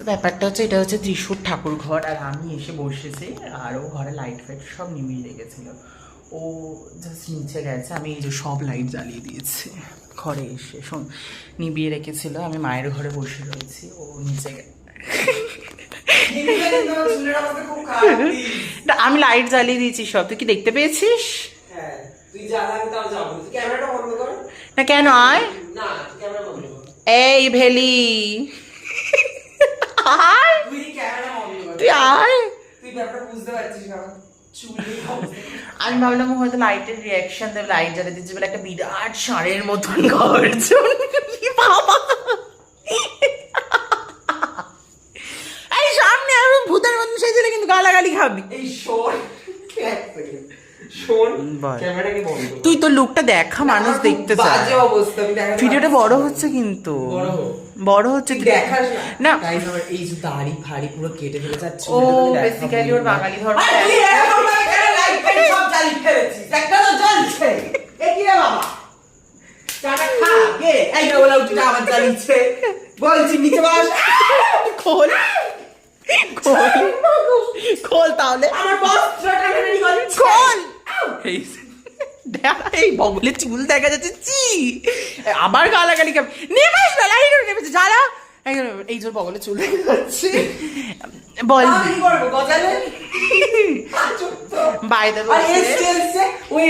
ব্যাপারটা হচ্ছে এটা হচ্ছে ত্রিশুর ঠাকুর ঘর, আর আমি এসে বসেছি আর ও ঘরে লাইট ফাইট সব নিভিয়ে রেখেছিল। ও জাস্ট নিচে গেছে, আমি এই যে সব লাইট জ্বালিয়ে দিয়েছি ঘরে এসে, শোন নিভিয়ে রেখেছিল। আমি মায়ের ঘরে বসে রয়েছি, ও নিচে আমি লাইট জ্বালিয়ে দিয়েছি সব, তুই কি দেখতে পেয়েছিস? না কেন আয়, এই ভেলি আয়, তুই আয়। আমি ভাবলাম হয়তো লাইটের রিয়াকশন দেবে, লাইট জ্বালিয়ে দিচ্ছে বলে একটা বিরাট ষাঁড়ের মতন গর্জন। বাবা এই সামনে আর ভূতের মতন সেই দিলে কিন্তু গালাগালি খাবি। এই শোন তুই তো লুকটা দেখা, মানুষ দেখতে চায়। ভিডিওটা বড় হচ্ছে কিন্তু বড় হচ্ছে না, এই যে দাড়ি ফাড়ি পুরো কেটে ফেলে যাচ্ছে। ও বেসিক্যালি ওর বাঙালি ধর্ম। খোল খোল তাহলে খোল। এই বগলে চুল দেখা যাচ্ছে, চি আবার গালাগালি খাবে। নেমেস না লাইট নেমেছে জ্বালা, এই জোর বগলে চুল দেখা যাচ্ছে। বল বাই দ্য ওয়ে,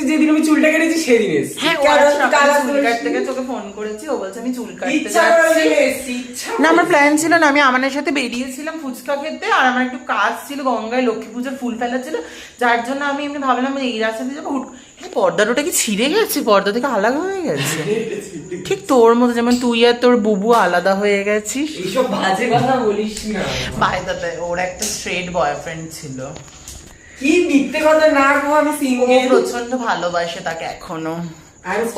যেদিন আমি চুলটা কেটেছি সেদিন হ্যাঁ চুল কাটতে গেছে, তোকে ফোন করেছি, ও বলছে আমি চুল কাটতে যাচ্ছি। না আমার প্ল্যান ছিল না, আমি আমানের সাথে বেরিয়েছিলাম ফুচকা খেতে, আর আমার একটু কাজ ছিল, গঙ্গায় লক্ষ্মী পুজোর ফুল ফেলা ছিল, যার জন্য আমি এমনি ভাবলাম এই রাস্তা দিয়ে যাবো। পর্দাটা কি ছিঁড়ে গেছে, পর্দা থেকে আলাদা হয়ে গেছে, ঠিক তোর মতো যেমন তুই আর তোর বুবু আলাদা হয়ে গেছিস। এইসব বাজে কথা বলিস না। ভাই দাদা ওর একটা স্ট্রেট বয়ফ্রেন্ড ছিল। কি মিথ্যে কথা না গো, আমি সিঙ্গেল। ও প্রচন্ড ভালোবাসে তাকে এখনো,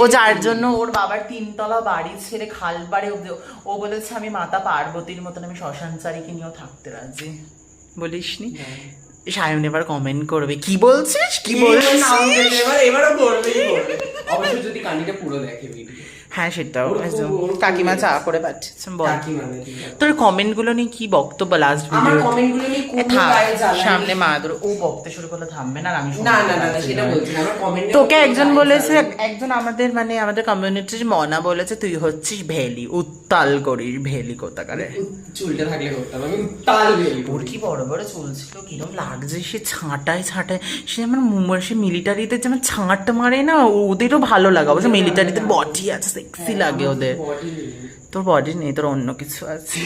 ও যার জন্য ওর বাবার 3তলা বাড়ি ছেড়ে খাল পাড়ে ও বলেছে আমি মাতা পার্বতীর মতন আমি শ্মশানচারীকে নিয়েও থাকতে রাজি। বলিসনি? সায়ন এবার কমেন্ট করবে কি বলছিস কি বলছিস, এবারও করবে অবশ্যই যদি কাহিনীটা পুরো দেখে ভিডিও। হ্যাঁ সেটাও কাকিমা চা করে পাঠিয়েছেন। বল তোর কমেন্ট গুলো নিয়ে কি বক্তব্য লাস্ট ভিডিও? সামনে মা ধরো ও বকতে শুরু করলে থামবে না, আমি না না না সেটা বলছি না। আমার কমেন্ট তোকে একজন বলেছে, একজন আমাদের মানে আমাদের কমিউনিটির মনা বলেছে তুই হচ্ছিস ভেলি, উত্তাল করিস ভেলি কোথাকারে। চুলটা থাকলে করতাম আমি উত্তাল ভেলি। ওর কি বড় বড় চুল ছিল, কিরম লাগছে সে ছাঁটায় ছাঁটায়, সে আমার সে মিলিটারিতে যেমন ছাঁট মারে না, ওদেরও ভালো লাগে অবশ্য, মিলিটারিতে বডি আছে সেক্সি লাগে ওদের। তোর বডি নেই, তোর অন্য কিছু আছে।